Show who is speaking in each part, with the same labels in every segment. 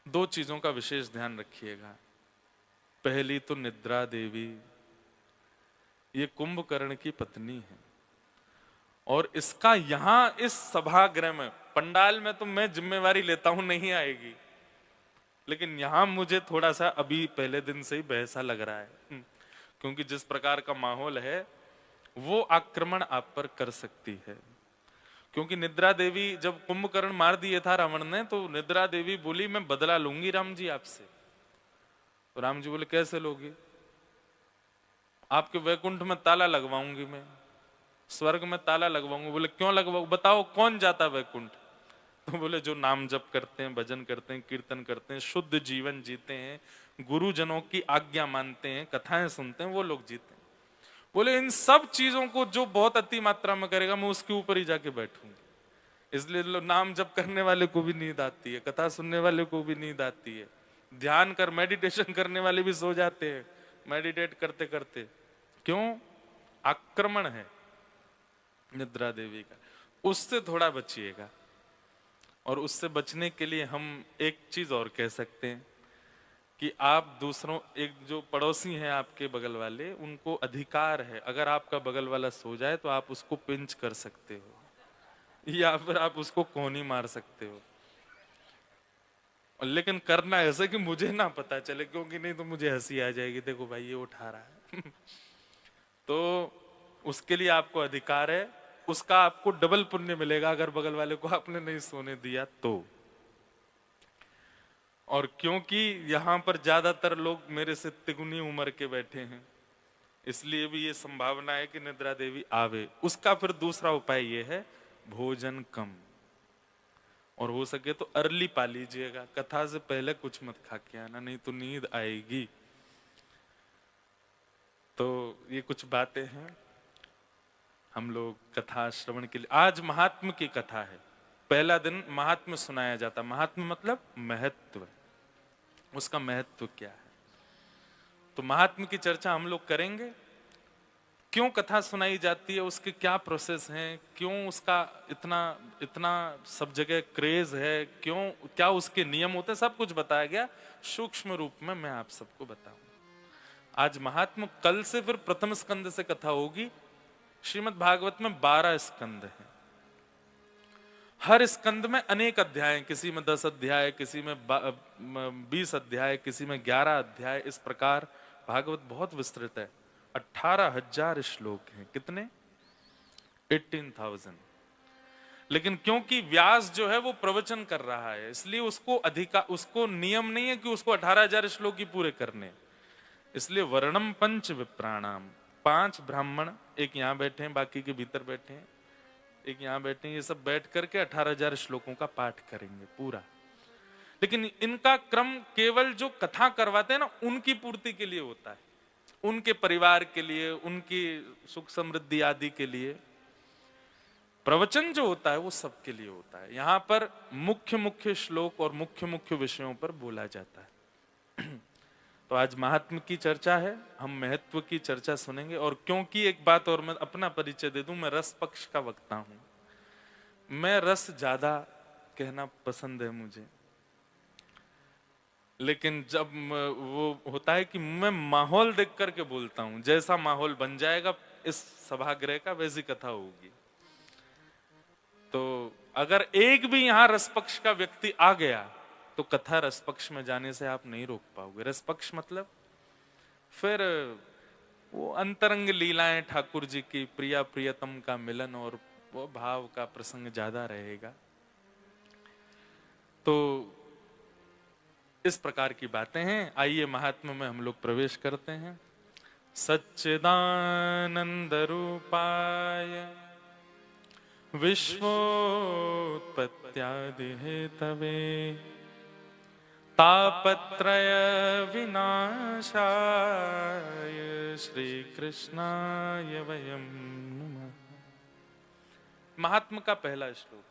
Speaker 1: दो चीजों का विशेष ध्यान रखिएगा। पहली तो निद्रा देवी, ये कुंभकर्ण की पत्नी है, और इसका यहां इस सभागृह में, पंडाल में तो मैं जिम्मेवारी लेता हूं नहीं आएगी, लेकिन यहां मुझे थोड़ा सा अभी पहले दिन से ही बहसा लग रहा है, क्योंकि जिस प्रकार का माहौल है वो आक्रमण आप पर कर सकती है। क्योंकि निद्रा देवी, जब कुंभकर्ण मार दिए था रावण ने, तो निद्रा देवी बोली मैं बदला लूंगी राम जी आपसे। तो राम जी बोले कैसे लोगी? आपके वैकुंठ में ताला लगवाऊंगी, मैं स्वर्ग में ताला लगवाऊंगी। बोले क्यों लगवाऊं, बताओ कौन जाता वैकुंठ? तो बोले जो नाम जप करते हैं, भजन करते हैं, कीर्तन करते हैं, शुद्ध जीवन जीते हैं, गुरुजनों की आज्ञा मानते हैं, कथाएं सुनते हैं, वो लोग जीते हैं। बोले इन सब चीजों को जो बहुत अति मात्रा में करेगा, मैं उसके ऊपर ही जाके बैठूंगी। इसलिए नाम जप करने वाले को भी नींद आती है, कथा सुनने वाले को भी नींद आती है, ध्यान कर मेडिटेशन करने वाले भी सो जाते हैं मेडिटेट करते करते। क्यों? आक्रमण है निद्रा देवी का, उससे थोड़ा बचिएगा। और उससे बचने के लिए हम एक चीज और कह सकते हैं कि आप दूसरों, एक जो पड़ोसी हैं आपके बगल वाले, उनको अधिकार है, अगर आपका बगल वाला सो जाए तो आप उसको पिंच कर सकते हो या फिर आप उसको कोनी मार सकते हो। लेकिन करना ऐसे कि मुझे ना पता चले, क्योंकि नहीं तो मुझे हंसी आ जाएगी, देखो भाई ये उठा रहा है तो उसके लिए आपको अधिकार है, उसका आपको डबल पुण्य मिलेगा अगर बगल वाले को आपने नहीं सोने दिया तो। और क्योंकि यहां पर ज्यादातर लोग मेरे से तिगुनी उम्र के बैठे हैं, इसलिए भी ये संभावना है कि निद्रा देवी आवे। उसका फिर दूसरा उपाय ये है, भोजन कम, और हो सके तो अर्ली पा लीजिएगा, कथा से पहले कुछ मत खा के आना, नहीं तो नींद आएगी। तो ये कुछ बातें हैं हम लोग कथा श्रवण के लिए। आज महात्म की कथा है, पहला दिन महात्म सुनाया जाता। महात्म मतलब महत्व, उसका महत्व क्या है, तो महात्म की चर्चा हम लोग करेंगे। क्यों कथा सुनाई जाती है, उसके क्या प्रोसेस हैं, क्यों उसका इतना इतना सब जगह क्रेज है, क्यों, क्या उसके नियम होते हैं, सब कुछ बताया गया सूक्ष्म रूप में, मैं आप सबको बताऊं। आज महात्म, कल से फिर प्रथम स्कंद से कथा होगी। श्रीमद् भागवत में 12 स्कंद हैं, हर स्कंद में अनेक अध्याय, किसी में 10 अध्याय, किसी में 20 अध्याय, किसी में 11 अध्याय, इस प्रकार भागवत बहुत विस्तृत है। 18,000 श्लोक हैं। कितने? 18,000। लेकिन क्योंकि व्यास जो है वो प्रवचन कर रहा है, इसलिए उसको नियम नहीं है कि उसको 18,000 श्लोक ही पूरे करने, इसलिए वर्णम पंच विप्राणाम, 5 ब्राह्मण, एक यहाँ बैठे हैं, बाकी के भीतर बैठे हैं, एक यहाँ बैठे हैं, ये सब बैठ करके 18,000 श्लोकों का पाठ करेंगे पूरा। लेकिन इनका क्रम केवल जो कथा करवाते हैं ना, उनकी पूर्ति के लिए होता है, उनके परिवार के लिए, उनकी सुख समृद्धि आदि के लिए। प्रवचन जो होता है वो सबके लिए होता है। यहां पर मुख्य मुख्य श्लोक और मुख्य मुख्य विषयों पर बोला जाता है तो आज महात्म की चर्चा है, हम महत्व की चर्चा सुनेंगे। और क्योंकि एक बात और, मैं अपना परिचय दे दूं, मैं रस पक्ष का वक्ता हूं, मैं रस ज्यादा कहना पसंद है मुझे। लेकिन जब वो होता है कि मैं माहौल देख करके बोलता हूं, जैसा माहौल बन जाएगा इस सभागृह का वैसी कथा होगी। तो अगर एक भी यहां रसपक्ष का व्यक्ति आ गया तो कथा रसपक्ष में जाने से आप नहीं रोक पाओगे। रसपक्ष मतलब फिर वो अंतरंग लीलाएं, ठाकुर जी की प्रिया प्रियतम का मिलन और वो भाव का प्रसंग ज्यादा रहेगा। तो इस प्रकार की बातें हैं। आइए महात्मा में हम लोग प्रवेश करते हैं। सच्चिदानंद रूपाय विश्वोत्पत्त्यादि हेतवे तापत्रय विनाशाय श्री कृष्णाय वयं नमः। महात्मा का पहला श्लोक,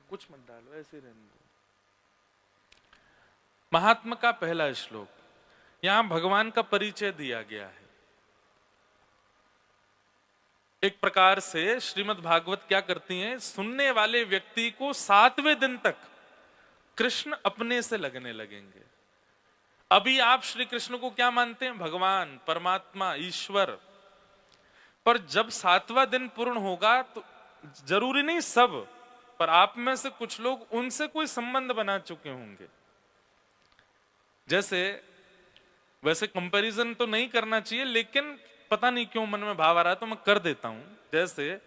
Speaker 1: कुछ मत डालो, ऐसे रहने दो। महात्मा का पहला श्लोक, यहां भगवान का परिचय दिया गया है। एक प्रकार से श्रीमद् भागवत क्या करती हैं, सुनने वाले व्यक्ति को 7वें दिन तक कृष्ण अपने से लगने लगेंगे। अभी आप श्री कृष्ण को क्या मानते हैं? भगवान, परमात्मा, ईश्वर। पर जब 7वां दिन पूर्ण होगा तो जरूरी नहीं सब, पर आप में से कुछ लोग उनसे कोई संबंध बना चुके होंगे। जैसे, वैसे कंपैरिजन तो नहीं करना चाहिए, लेकिन पता नहीं क्यों मन में भाव आ रहा है तो मैं कर देता हूं। जैसे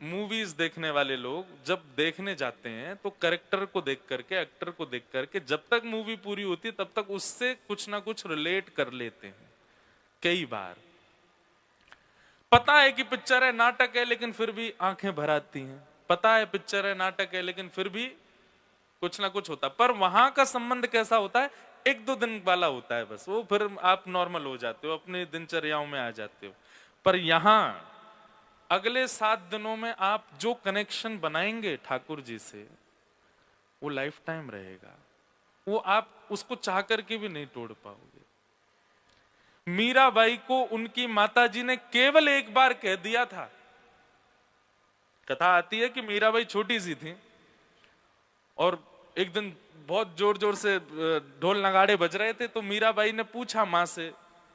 Speaker 1: मूवीज देखने वाले लोग जब देखने जाते हैं तो कैरेक्टर को देख करके, एक्टर को देख करके, जब तक मूवी पूरी होती है तब तक उससे कुछ ना कुछ रिलेट कर लेते हैं। कई बार पता है कि पिक्चर है, नाटक है, लेकिन फिर भी आंखें भर आती हैं। पता है पिक्चर है, नाटक है, लेकिन फिर भी कुछ ना कुछ होता है। पर वहां का संबंध कैसा होता है? 1-2 दिन वाला होता है बस, वो फिर आप नॉर्मल हो जाते हो, अपने दिनचर्याओं में आ जाते हो। पर यहां अगले 7 दिनों में आप जो कनेक्शन बनाएंगे ठाकुर जी से, वो लाइफ टाइम रहेगा। वो आप उसको चाह करके भी नहीं तोड़ पाओगे। मीराबाई को उनकी माताजी ने केवल एक बार कह दिया था। कथा आती है कि मीराबाई छोटी सी थी और एक दिन बहुत जोर जोर से ढोल नगाड़े बज रहे थे, तो मीराबाई ने पूछा माँ से,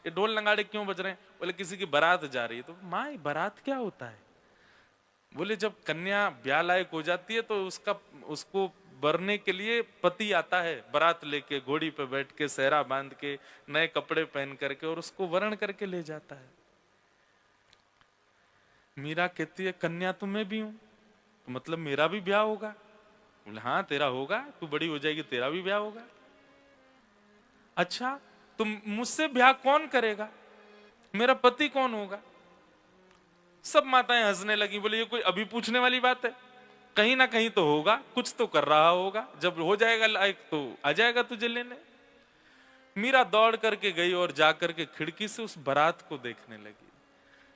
Speaker 1: ये ढोल नगाड़े क्यों बज रहे हैं? बोले किसी की बारात जा रही है। तो माँ, बारात क्या होता है? बोले जब कन्या ब्याह लायक हो जाती है तो उसको वरने के लिए पति आता है, बारात लेके, घोड़ी पे बैठ के, सेहरा बांध के, नए कपड़े पहन करके, और उसको वरण करके ले जाता है। मीरा कहती है कन्या तो मैं भी हूं, तो मतलब मेरा भी ब्याह होगा? बोले हाँ तेरा होगा, तू बड़ी हो जाएगी तेरा भी ब्याह होगा। अच्छा, तुम मुझसे ब्याह कौन करेगा? मेरा पति कौन होगा? सब माताएं हंसने लगी। बोले ये कोई अभी पूछने वाली बात है? कहीं ना कहीं तो होगा, कुछ तो कर रहा होगा, जब हो जाएगा लायक तो आ जाएगा तुझे लेने। मीरा दौड़ करके गई और जाकर के खिड़की से उस बारात को देखने लगी।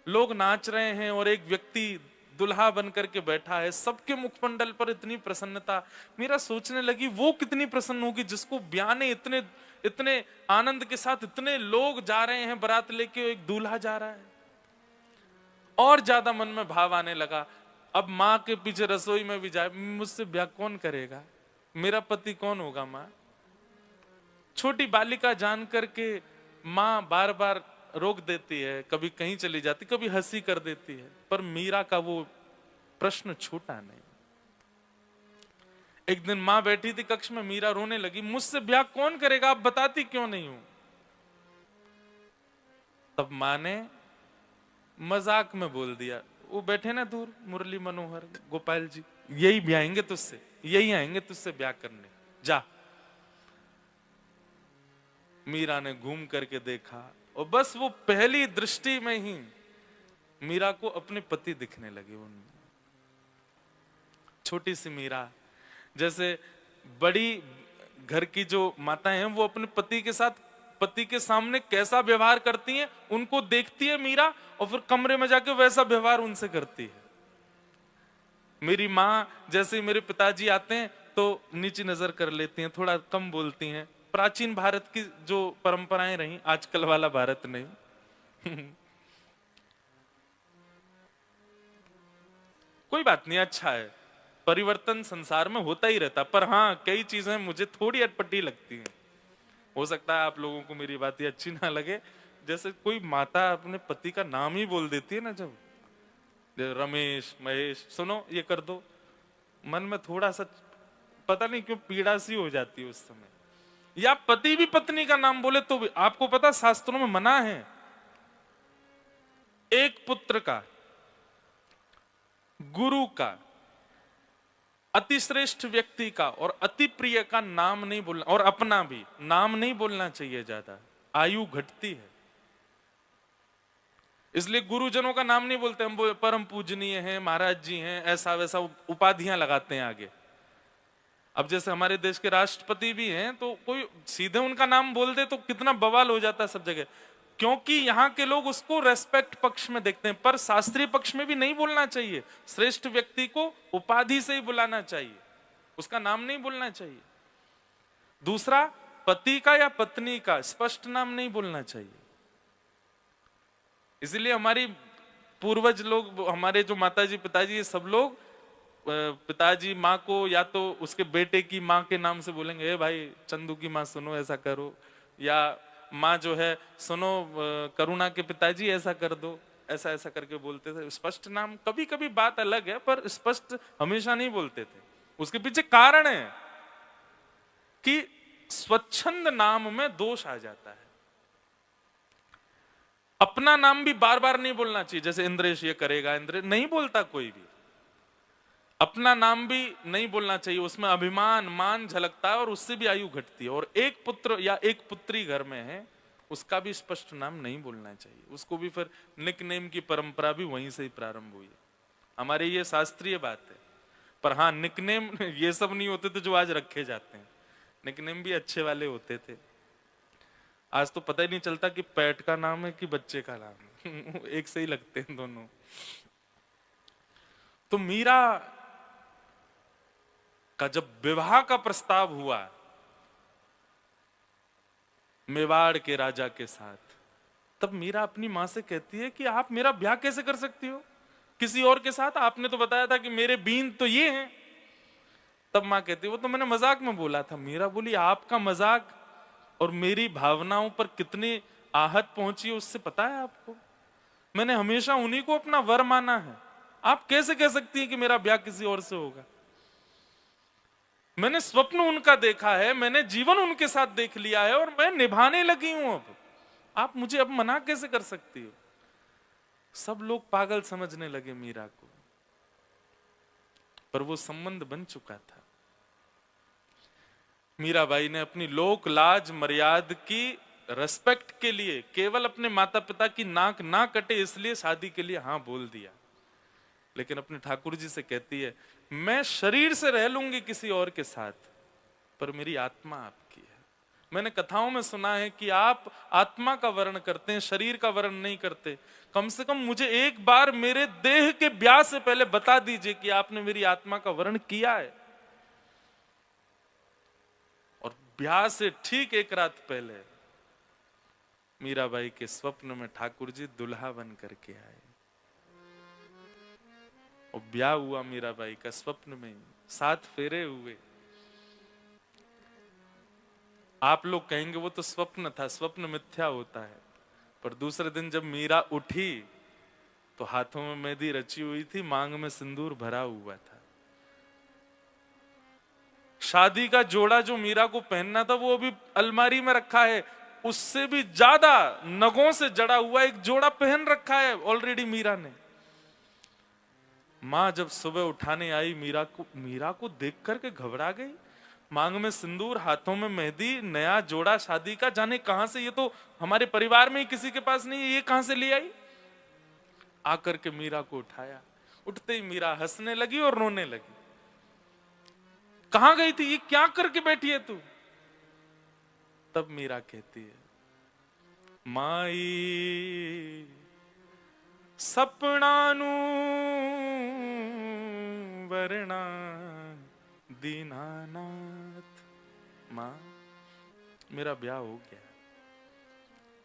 Speaker 1: लोग नाच रहे हैं और एक व्यक्ति दुल्हा बन करके बैठा है, सबके मुखमंडल पर इतनी प्रसन्नता। मीरा सोचने लगी वो कितनी प्रसन्न होगी जिसको ब्याने इतने इतने आनंद के साथ इतने लोग जा रहे हैं, बारात लेके एक दूल्हा जा रहा है। और ज्यादा मन में भाव आने लगा। अब माँ के पीछे रसोई में भी जाए, मुझसे ब्याह कौन करेगा? मेरा पति कौन होगा? माँ, छोटी बालिका जान करके माँ बार बार रोक देती है, कभी कहीं चली जाती, कभी हंसी कर देती है, पर मीरा का वो प्रश्न छूटा नहीं। एक दिन माँ बैठी थी कक्ष में, मीरा रोने लगी, मुझसे ब्याह कौन करेगा, आप बताती क्यों नहीं हूं? तब माँ ने मजाक में बोल दिया, वो बैठे ना दूर मुरली मनोहर गोपाल जी, यही ब्याहेंगे तुझसे, यही आएंगे तुझसे ब्याह करने, जा। मीरा ने घूम करके देखा और बस वो पहली दृष्टि में ही मीरा को अपने पति दिखने लगे उनमें। छोटी सी मीरा, जैसे बड़ी घर की जो माताएं हैं वो अपने पति के साथ, पति के सामने कैसा व्यवहार करती हैं उनको देखती है मीरा, और फिर कमरे में जाके वैसा व्यवहार उनसे करती है। मेरी माँ जैसे मेरे पिताजी आते हैं तो नीची नजर कर लेती हैं, थोड़ा कम बोलती हैं। प्राचीन भारत की जो परंपराएं रही, आजकल वाला भारत नहीं। कोई बात नहीं, अच्छा है, परिवर्तन संसार में होता ही रहता। पर हाँ, कई चीजें मुझे थोड़ी अटपटी लगती हैं। हो सकता है आप लोगों को मेरी बात ये अच्छी ना लगे। जैसे कोई माता अपने पति का नाम ही बोल देती है ना, जब रमेश, महेश, सुनो ये कर दो, मन में थोड़ा सा पता नहीं क्यों पीड़ा सी हो जाती है उस समय। या पति भी पत्नी का नाम बोले तो भी, आपको पता शास्त्रों में मना है, एक पुत्र का, गुरु का, अतिश्रेष्ठ व्यक्ति का और अति प्रिय का नाम नहीं बोलना, और अपना भी नाम नहीं बोलना चाहिए ज्यादा, आयु घटती है। इसलिए गुरुजनों का नाम नहीं बोलते हम, परम पूजनीय हैं, महाराज जी हैं, ऐसा वैसा उपाधियां लगाते हैं आगे। अब जैसे हमारे देश के राष्ट्रपति भी हैं, तो कोई सीधे उनका नाम बोल दे तो कितना बवाल हो जाता है सब जगह, क्योंकि यहाँ के लोग उसको रेस्पेक्ट पक्ष में देखते हैं। पर शास्त्रीय पक्ष में भी नहीं बोलना चाहिए, श्रेष्ठ व्यक्ति को उपाधि से ही बुलाना चाहिए, उसका नाम नहीं बोलना चाहिए। दूसरा, पति का या पत्नी का स्पष्ट नाम नहीं बोलना चाहिए। इसलिए हमारी पूर्वज लोग, हमारे जो माताजी पिताजी, ये सब लोग पिताजी माँ को या तो उसके बेटे की माँ के नाम से बोलेंगे, ए भाई चंदू की माँ सुनो ऐसा करो, या माँ जो है सुनो करुणा के पिताजी ऐसा कर दो, ऐसा ऐसा करके बोलते थे। स्पष्ट नाम कभी कभी बात अलग है, पर स्पष्ट हमेशा नहीं बोलते थे। उसके पीछे कारण है कि स्वच्छंद नाम में दोष आ जाता है। अपना नाम भी बार बार नहीं बोलना चाहिए, जैसे इंद्रेश ये करेगा, इंद्रेश नहीं बोलता कोई भी। अपना नाम भी नहीं बोलना चाहिए, उसमें अभिमान मान झलकता है और उससे भी आयु घटती है। और एक पुत्र या एक पुत्री घर में है, उसका भी स्पष्ट नाम नहीं बोलना चाहिए। उसको भी फिर निकनेम की परंपरा भी वहीं से ही प्रारंभ हुई है। हमारे ये शास्त्रीय बात है। पर हाँ, निकनेम ये सब नहीं होते थे जो आज रखे जाते हैं। निकनेम भी अच्छे वाले होते थे। आज तो पता ही नहीं चलता कि पेट का नाम है कि बच्चे का नाम है। एक से ही लगते हैं दोनों। तो मीरा का जब विवाह का प्रस्ताव हुआ मेवाड़ के राजा के साथ, तब मीरा अपनी मां से कहती है कि आप मेरा ब्याह कैसे कर सकती हो किसी और के साथ? आपने तो बताया था कि मेरे बीन तो ये हैं। तब मां कहती है, वो तो मैंने मजाक में बोला था। मीरा बोली, आपका मजाक और मेरी भावनाओं पर कितनी आहत पहुंची है उससे पता है आपको? मैंने हमेशा उन्हीं को अपना वर माना है। आप कैसे कह सकती हैं कि मेरा ब्याह किसी और से होगा? मैंने स्वप्न उनका देखा है, मैंने जीवन उनके साथ देख लिया है और मैं निभाने लगी हूं। अब आप मुझे अब मना कैसे कर सकती हो? सब लोग पागल समझने लगे मीरा को, पर वो संबंध बन चुका था। मीराबाई ने अपनी लोक लाज मर्याद की रेस्पेक्ट के लिए केवल अपने माता पिता की नाक ना कटे इसलिए शादी के लिए हाँ बोल दिया। लेकिन अपने ठाकुर जी से कहती है, मैं शरीर से रह लूंगी किसी और के साथ, पर मेरी आत्मा आपकी है। मैंने कथाओं में सुना है कि आप आत्मा का वर्ण करते हैं, शरीर का वर्ण नहीं करते। कम से कम मुझे एक बार मेरे देह के ब्याह से पहले बता दीजिए कि आपने मेरी आत्मा का वर्ण किया है। और ब्याह से ठीक एक रात पहले मीराबाई के स्वप्न में ठाकुर जी दुल्हा बन करके आए और ब्याह हुआ मीराबाई का स्वप्न में। 7 फेरे हुए। आप लोग कहेंगे वो तो स्वप्न था, स्वप्न मिथ्या होता है। पर दूसरे दिन जब मीरा उठी तो हाथों में मेहंदी रची हुई थी, मांग में सिंदूर भरा हुआ था। शादी का जोड़ा जो मीरा को पहनना था वो अभी अलमारी में रखा है। उससे भी ज्यादा नगों से जड़ा हुआ एक जोड़ा पहन रखा है ऑलरेडी मीरा ने। मां जब सुबह उठाने आई मीरा को देख करके घबरा गई। मांग में सिंदूर, हाथों में मेहंदी, नया जोड़ा शादी का, जाने कहां से, ये तो हमारे परिवार में ही किसी के पास नहीं है, ये कहां से ले आई? आकर के मीरा को उठाया। उठते ही मीरा हंसने लगी और रोने लगी। कहां गई थी, ये क्या करके बैठी है तू? तब मीरा कहती है, माई सपनानु वरना दीनानाथ। मां, मेरा ब्याह हो गया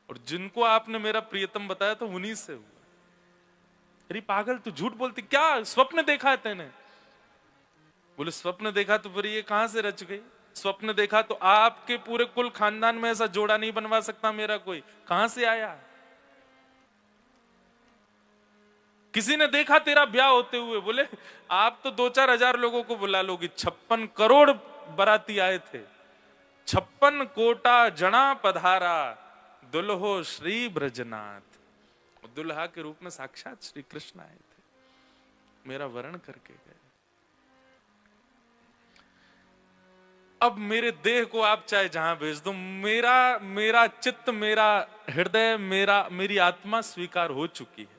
Speaker 1: और जिनको आपने मेरा प्रियतम बताया तो उन्हीं से हुआ। अरे पागल, तू झूठ बोलती, क्या स्वप्न देखा है तेने? बोले स्वप्न देखा तो फिर ये कहां से रच गई? स्वप्न देखा तो आपके पूरे कुल खानदान में ऐसा जोड़ा नहीं बनवा सकता मेरा कोई, कहां से आया? किसी ने देखा तेरा ब्याह होते हुए? बोले आप तो 2-4 हजार लोगों को बुला लोगी, 56 करोड़ बराती आए थे। 56 कोटा जना पधारा, दुल्हो श्री ब्रजनाथ। दुल्हा के रूप में साक्षात श्री कृष्ण आए थे, मेरा वर्ण करके गए। अब मेरे देह को आप चाहे जहां भेज दो, मेरा चित्त, मेरा हृदय, मेरी आत्मा स्वीकार हो चुकी है।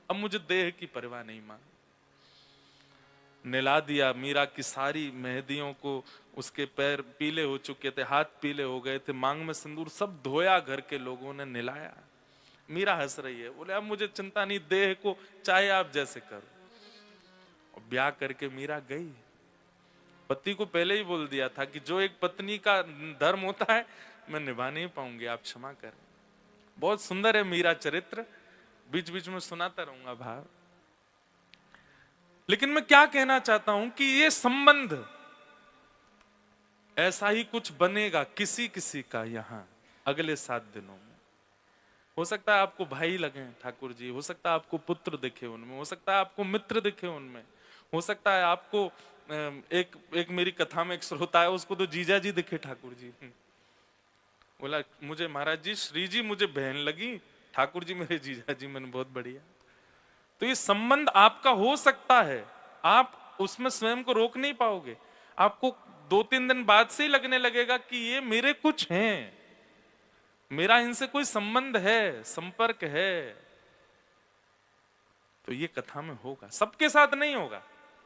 Speaker 1: अब मुझे देह की परवाह नहीं। मां निला दिया मीरा की सारी मेहंदियों को, उसके पैर पीले हो चुके थे, हाथ पीले हो गए थे, मांग में सिंदूर सब धोया, घर के लोगों ने निलाया। मीरा हंस रही है, बोले अब मुझे चिंता नहीं, देह को चाहे आप जैसे करो। और ब्याह करके मीरा गई। पति को पहले ही बोल दिया था कि जो एक पत्नी का धर्म होता है मैं निभा नहीं पाऊंगी, आप क्षमा करें। बहुत सुंदर है मीरा चरित्र, बीच बीच में सुनाता रहूंगा भाव। लेकिन मैं क्या कहना चाहता हूं कि ये संबंध ऐसा ही कुछ बनेगा किसी किसी का यहां अगले 7 दिनों में। हो सकता है आपको भाई लगे ठाकुर जी, हो सकता है आपको पुत्र दिखे उनमें, हो सकता है आपको मित्र दिखे उनमें, हो सकता है आपको एक मेरी कथा में एक श्रोता है, उसको तो जीजा जी दिखे ठाकुर जी। बोला मुझे महाराज जी श्री जी मुझे बहन लगी, ठाकुर जी मेरे जीजा जी। मैंने बहुत बढ़िया। तो ये संबंध आपका हो सकता है, आप उसमें स्वयं को रोक नहीं पाओगे। आपको 2-3 दिन बाद से ही लगने लगेगा कि ये मेरे कुछ हैं, मेरा इनसे कोई संबंध है, संपर्क है। तो ये कथा में होगा, सबके साथ नहीं होगा,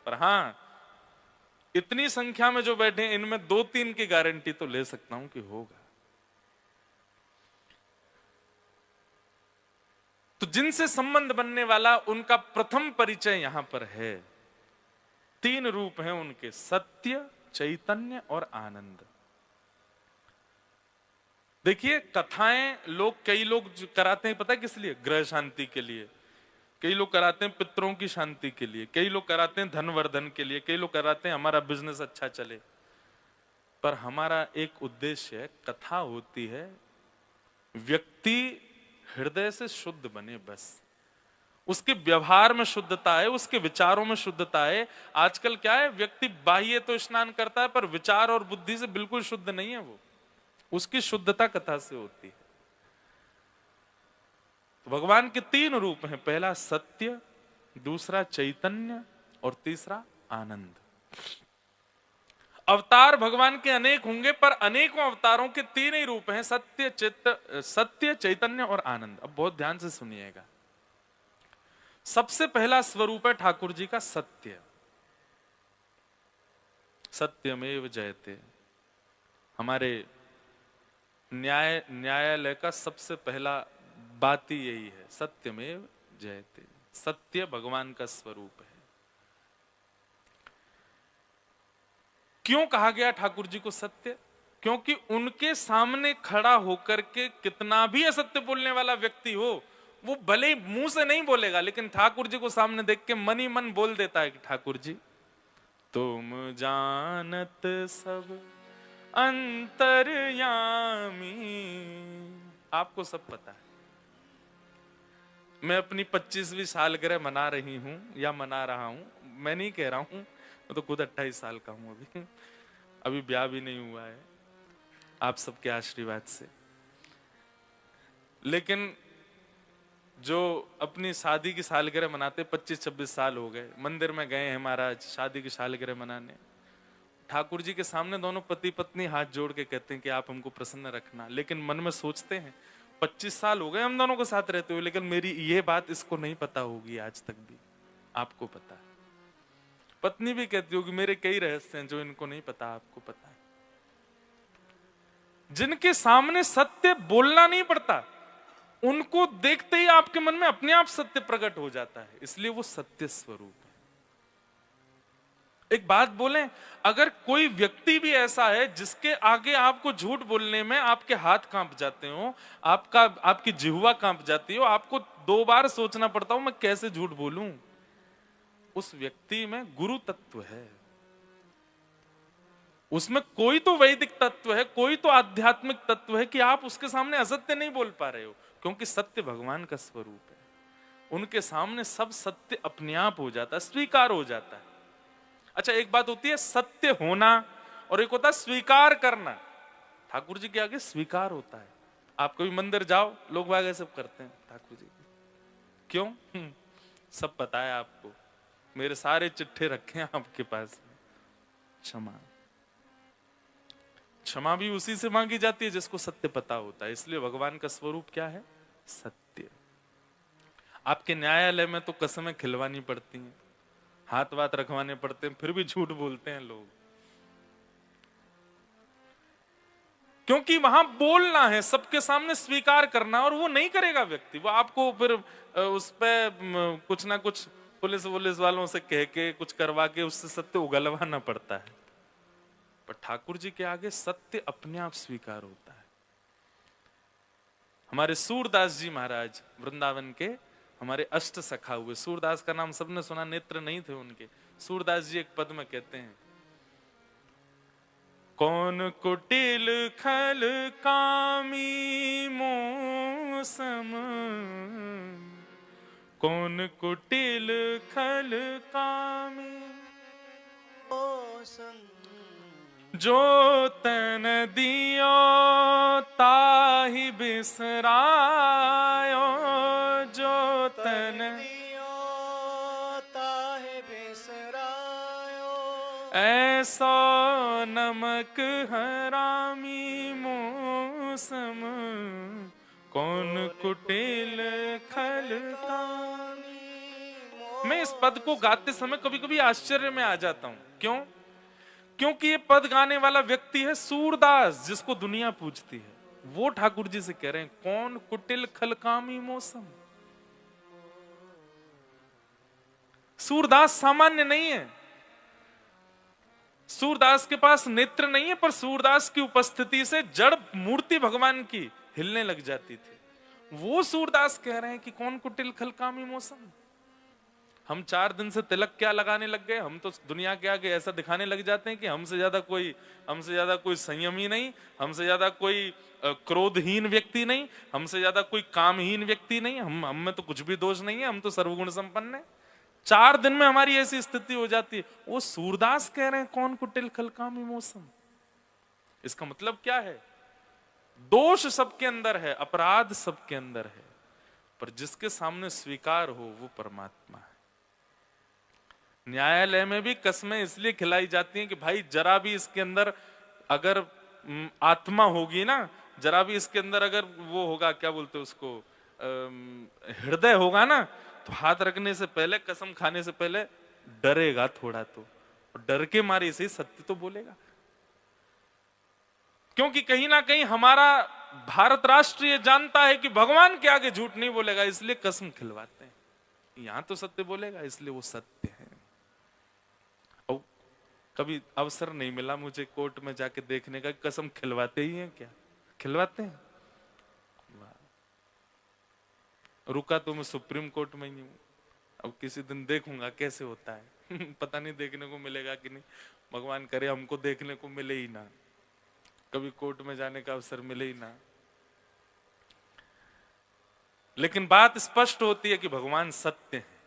Speaker 1: पर हां इतनी संख्या में जो बैठे हैं इनमें 2-3 की गारंटी तो ले सकता हूं कि होगा। तो जिनसे संबंध बनने वाला उनका प्रथम परिचय यहां पर है। 3 रूप हैं उनके, सत्य, चैतन्य और आनंद। देखिए कथाएं कई लोग कराते हैं, पता है किस लिए? ग्रह शांति के लिए, कई लोग कराते हैं पितरों की शांति के लिए, कई लोग कराते हैं धनवर्धन के लिए, कई लोग कराते हैं हमारा बिजनेस अच्छा चले। पर हमारा एक उद्देश्य है, कथा होती है व्यक्ति हृदय से शुद्ध बने, बस उसके व्यवहार में शुद्धता है, उसके विचारों में शुद्धता है। आजकल क्या है, व्यक्ति बाह्य तो स्नान करता है पर विचार और बुद्धि से बिल्कुल शुद्ध नहीं है वो, उसकी शुद्धता कथा से होती है। तो भगवान के 3 रूप हैं, पहला सत्य, दूसरा चैतन्य और तीसरा आनंद। अवतार भगवान के अनेक होंगे पर अनेकों अवतारों के 3 ही रूप हैं, सत्य चैतन्य और आनंद। अब बहुत ध्यान से सुनिएगा। सबसे पहला स्वरूप है ठाकुर जी का सत्य। सत्यमेव जयते, हमारे न्यायालय का सबसे पहला बात ही यही है, सत्यमेव जयते। सत्य भगवान का स्वरूप है। क्यों कहा गया ठाकुर जी को सत्य? क्योंकि उनके सामने खड़ा होकर के कितना भी असत्य बोलने वाला व्यक्ति हो, वो भले मुंह से नहीं बोलेगा, लेकिन ठाकुर जी को सामने देख के मन ही मन बोल देता है कि ठाकुर जी तुम जानत सब अंतर्यामी, आपको सब पता है। मैं अपनी 25वीं सालगिरह मना रही हूं या मना रहा हूं, मैं नहीं कह रहा हूं, मैं तो खुद 28 साल का हूं, अभी ब्याह भी नहीं हुआ है, आप सबके आशीर्वाद से। लेकिन जो अपनी शादी की सालगिरह मनाते, 25-26 साल हो गए, मंदिर में गए हैं महाराज शादी की सालगिरह मनाने, ठाकुर जी के सामने दोनों पति पत्नी हाथ जोड़ के कहते हैं कि आप हमको प्रसन्न रखना, लेकिन मन में सोचते हैं 25 साल हो गए हम दोनों को साथ रहते हुए, लेकिन मेरी ये बात इसको नहीं पता होगी आज तक भी, आपको पता है। पत्नी भी कहती होगी मेरे कई रहस्य हैं जो इनको नहीं पता, आपको पता है। जिनके सामने सत्य बोलना नहीं पड़ता, उनको देखते ही आपके मन में अपने आप सत्य प्रकट हो जाता है, इसलिए वो सत्य स्वरूप है। एक बात बोलें, अगर कोई व्यक्ति भी ऐसा है जिसके आगे आपको झूठ बोलने में आपके हाथ कांप जाते हो, आपकी जिह्वा कांप जाती हो, आपको 2 बार सोचना पड़ता हो मैं कैसे झूठ बोलूं, उस व्यक्ति में गुरु तत्व है, उसमें कोई तो वैदिक तत्व है, कोई तो आध्यात्मिक तत्व है कि आप उसके सामने असत्य नहीं बोल पा रहे हो, क्योंकि सत्य भगवान का स्वरूप है। उनके सामने सब सत्य अपने आप हो जाता है, स्वीकार हो जाता है। अच्छा एक बात होती है सत्य होना और एक होता है स्वीकार करना। ठाकुर जी के आगे स्वीकार होता है। आप कभी मंदिर जाओ, लोग आगे सब करते हैं ठाकुर जी, क्यों? सब पता है आपको, मेरे सारे चिट्ठे रखे हैं आपके पास। क्षमा, क्षमा भी उसी से मांगी जाती है जिसको सत्य पता होता है। इसलिए भगवान का स्वरूप क्या है? सत्य। आपके न्यायालय में तो कसमें खिलवानी पड़ती हैं, हाथ वाथ रखवाने पड़ते हैं, फिर भी झूठ बोलते हैं लोग, क्योंकि वहां बोलना है, सबके सामने स्वीकार करना, और वो नहीं करेगा व्यक्ति। वो आपको फिर उस पर कुछ ना कुछ पुलिस वालों से कह के कुछ करवा के उससे सत्य उगलवाना पड़ता है। पर ठाकुर जी के आगे सत्य अपने आप स्वीकार होता है। हमारे सूरदास जी महाराज वृंदावन के, हमारे अष्ट सखा हुए। सूरदास का नाम सबने सुना, नेत्र नहीं थे उनके। सूरदास जी एक पद में कहते हैं, कौन कुटिल खल कामी मौसम, कौन कुटिल खल कामी
Speaker 2: मौसम,
Speaker 1: जो तन दियो ताहि बिसरायो, जो तन
Speaker 2: दियो ताहे बिसरायो,
Speaker 1: ऐसो नमक हरामी मौसम, कौन कुटिल खल कामी। मैं इस पद को गाते समय कभी कभी आश्चर्य में आ जाता हूं। क्यों? क्योंकि ये पद गाने वाला व्यक्ति है सूरदास, जिसको दुनिया पूजती है। वो ठाकुर जी से कह रहे हैं, कौन कुटिल खलकामी मौसम। सूरदास सामान्य नहीं है। सूरदास के पास नेत्र नहीं है, पर सूरदास की उपस्थिति से जड़ मूर्ति भगवान की हिलने लग जाती थी। वो सूरदास कह रहे हैं कि कौन कुटिल खलकामी मौसम। हम 4 दिन से तिलक क्या लगाने लग गए, हम तो दुनिया के आगे ऐसा दिखाने लग जाते हैं कि हमसे ज्यादा कोई संयमी नहीं, हमसे ज्यादा कोई क्रोधहीन व्यक्ति नहीं, हमसे ज्यादा कोई कामहीन व्यक्ति नहीं, हम में तो कुछ भी दोष नहीं है, हम तो सर्वगुण संपन्न है। 4 दिन में हमारी ऐसी स्थिति हो जाती है। वो सूरदास कह रहे हैं, कौन कुटिल खलकामी मौसम। इसका मतलब क्या है? दोष सबके अंदर है, अपराध सबके अंदर है, पर जिसके सामने स्वीकार हो वो परमात्मा है। न्यायालय में भी कस्में इसलिए खिलाई जाती हैं कि भाई जरा भी इसके अंदर अगर आत्मा होगी ना, जरा भी इसके अंदर अगर वो होगा, क्या बोलते हैं उसको, हृदय होगा ना, तो हाथ रखने से पहले, कसम खाने से पहले डरेगा थोड़ा तो, और डर के मारे से सत्य तो बोलेगा। क्योंकि कहीं ना कहीं हमारा भारत राष्ट्र ये जानता है कि भगवान के आगे झूठ नहीं बोलेगा, इसलिए कसम खिलवाते हैं। यहां तो सत्य बोलेगा, इसलिए वो सत्य है। और कभी अवसर नहीं मिला मुझे कोर्ट में जाके देखने का, कसम खिलवाते ही हैं क्या? खिलवाते हैं। रुका तो मैं सुप्रीम कोर्ट में ही हूं, अब किसी दिन देखूंगा कैसे होता है। पता नहीं देखने को मिलेगा कि नहीं, भगवान करे हमको देखने को मिले ही ना, कभी कोर्ट में जाने का अवसर मिले ही ना। लेकिन बात स्पष्ट होती है कि भगवान सत्य है।